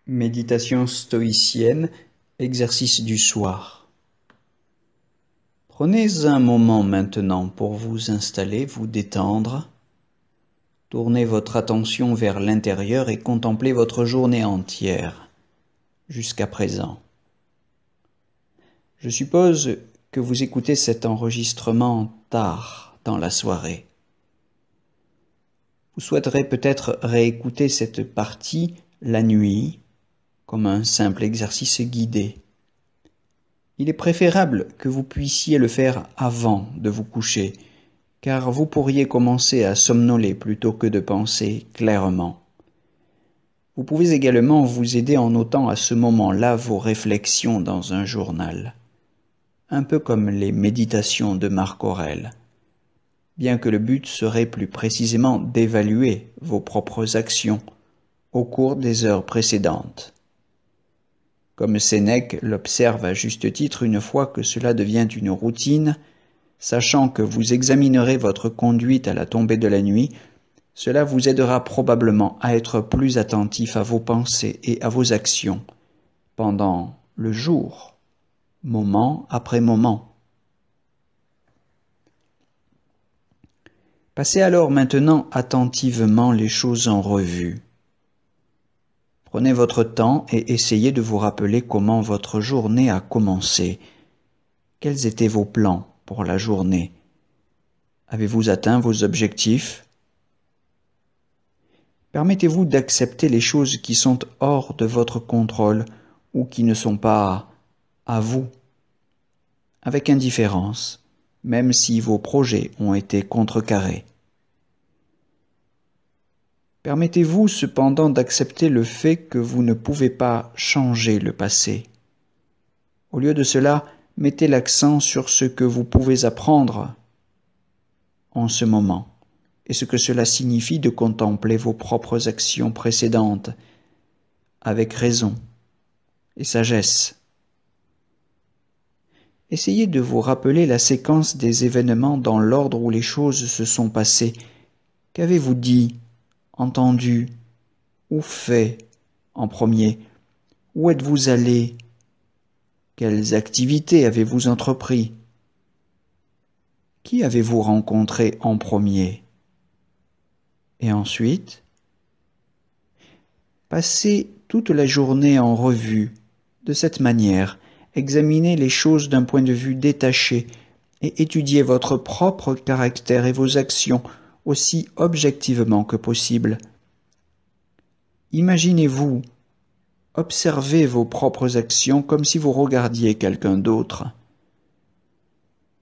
Méditation stoïcienne, exercice du soir. Prenez un moment maintenant pour vous installer, vous détendre. Tournez votre attention vers l'intérieur et contemplez votre journée entière, jusqu'à présent. Je suppose que vous écoutez cet enregistrement tard dans la soirée. Vous souhaiterez peut-être réécouter cette partie la nuit, comme un simple exercice guidé. Il est préférable que vous puissiez le faire avant de vous coucher, car vous pourriez commencer à somnoler plutôt que de penser clairement. Vous pouvez également vous aider en notant à ce moment-là vos réflexions dans un journal, un peu comme les méditations de Marc Aurèle, bien que le but serait plus précisément d'évaluer vos propres actions au cours des heures précédentes. Comme Sénèque l'observe à juste titre, une fois que cela devient une routine, sachant que vous examinerez votre conduite à la tombée de la nuit, cela vous aidera probablement à être plus attentif à vos pensées et à vos actions pendant le jour, moment après moment. Passez alors maintenant attentivement les choses en revue. Prenez votre temps et essayez de vous rappeler comment votre journée a commencé. Quels étaient vos plans pour la journée? Avez-vous atteint vos objectifs? Permettez-vous d'accepter les choses qui sont hors de votre contrôle ou qui ne sont pas à vous, avec indifférence, même si vos projets ont été contrecarrés. Permettez-vous cependant d'accepter le fait que vous ne pouvez pas changer le passé. Au lieu de cela, mettez l'accent sur ce que vous pouvez apprendre en ce moment et ce que cela signifie de contempler vos propres actions précédentes avec raison et sagesse. Essayez de vous rappeler la séquence des événements dans l'ordre où les choses se sont passées. Qu'avez-vous dit, entendu ou fait en premier? Où êtes-vous allé? Quelles activités avez-vous entrepris? Qui avez-vous rencontré en premier? Et ensuite, passez toute la journée en revue. De cette manière, examinez les choses d'un point de vue détaché et étudiez votre propre caractère et vos actions aussi objectivement que possible. Imaginez-vous, observez vos propres actions comme si vous regardiez quelqu'un d'autre.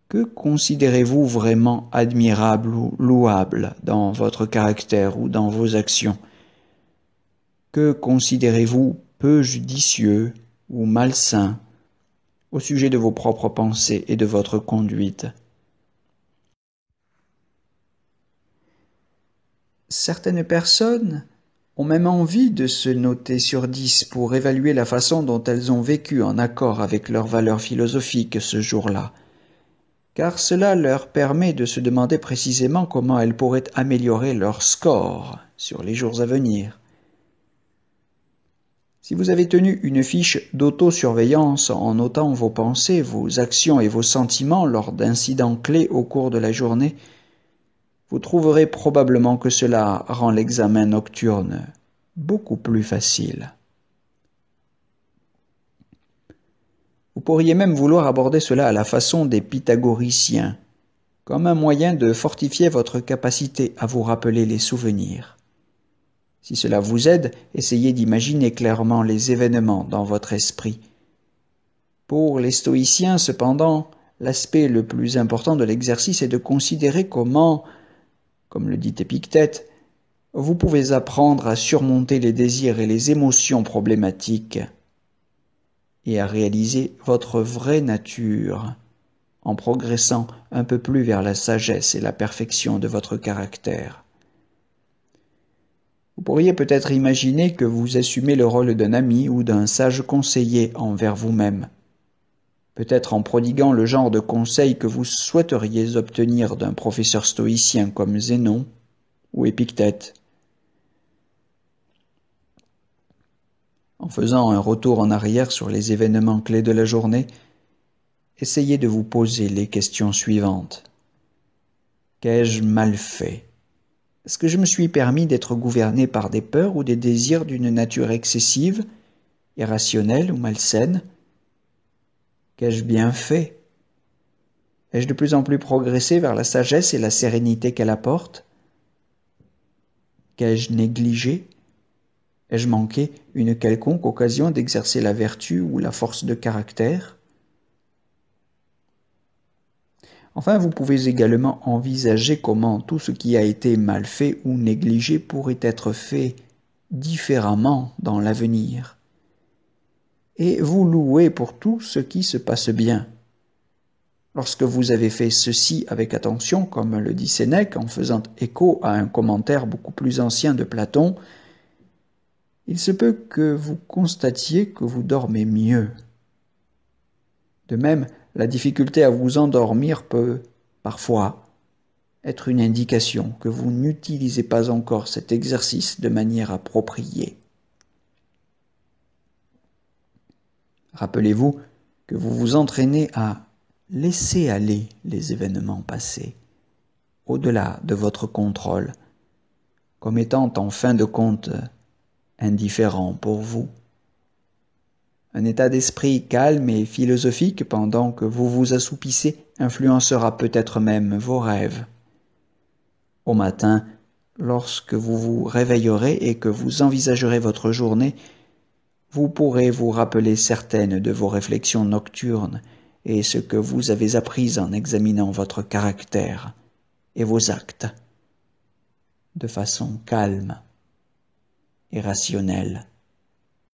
Que considérez-vous vraiment admirable ou louable dans votre caractère ou dans vos actions? Que considérez-vous peu judicieux ou malsain au sujet de vos propres pensées et de votre conduite? Certaines personnes ont même envie de se noter sur 10 pour évaluer la façon dont elles ont vécu en accord avec leurs valeurs philosophiques ce jour-là, car cela leur permet de se demander précisément comment elles pourraient améliorer leur score sur les jours à venir. Si vous avez tenu une fiche d'autosurveillance en notant vos pensées, vos actions et vos sentiments lors d'incidents clés au cours de la journée, vous trouverez probablement que cela rend l'examen nocturne beaucoup plus facile. Vous pourriez même vouloir aborder cela à la façon des pythagoriciens, comme un moyen de fortifier votre capacité à vous rappeler les souvenirs. Si cela vous aide, essayez d'imaginer clairement les événements dans votre esprit. Pour les stoïciens, cependant, l'aspect le plus important de l'exercice est de considérer comment, comme le dit Épictète, vous pouvez apprendre à surmonter les désirs et les émotions problématiques et à réaliser votre vraie nature en progressant un peu plus vers la sagesse et la perfection de votre caractère. Vous pourriez peut-être imaginer que vous assumez le rôle d'un ami ou d'un sage conseiller envers vous-même, peut-être en prodiguant le genre de conseils que vous souhaiteriez obtenir d'un professeur stoïcien comme Zénon ou Épictète. En faisant un retour en arrière sur les événements clés de la journée, essayez de vous poser les questions suivantes. Qu'ai-je mal fait? Est-ce que je me suis permis d'être gouverné par des peurs ou des désirs d'une nature excessive, irrationnelle ou malsaine? Qu'ai-je bien fait? Ai-je de plus en plus progressé vers la sagesse et la sérénité qu'elle apporte? Qu'ai-je négligé? Ai-je manqué une quelconque occasion d'exercer la vertu ou la force de caractère? Enfin, vous pouvez également envisager comment tout ce qui a été mal fait ou négligé pourrait être fait différemment dans l'avenir. Et vous louer pour tout ce qui se passe bien. Lorsque vous avez fait ceci avec attention, comme le dit Sénèque en faisant écho à un commentaire beaucoup plus ancien de Platon, il se peut que vous constatiez que vous dormez mieux. De même, la difficulté à vous endormir peut, parfois, être une indication que vous n'utilisez pas encore cet exercice de manière appropriée. Rappelez-vous que vous vous entraînez à laisser aller les événements passés, au-delà de votre contrôle, comme étant en fin de compte indifférents pour vous. Un état d'esprit calme et philosophique pendant que vous vous assoupissez influencera peut-être même vos rêves. Au matin, lorsque vous vous réveillerez et que vous envisagerez votre journée, vous pourrez vous rappeler certaines de vos réflexions nocturnes et ce que vous avez appris en examinant votre caractère et vos actes de façon calme et rationnelle.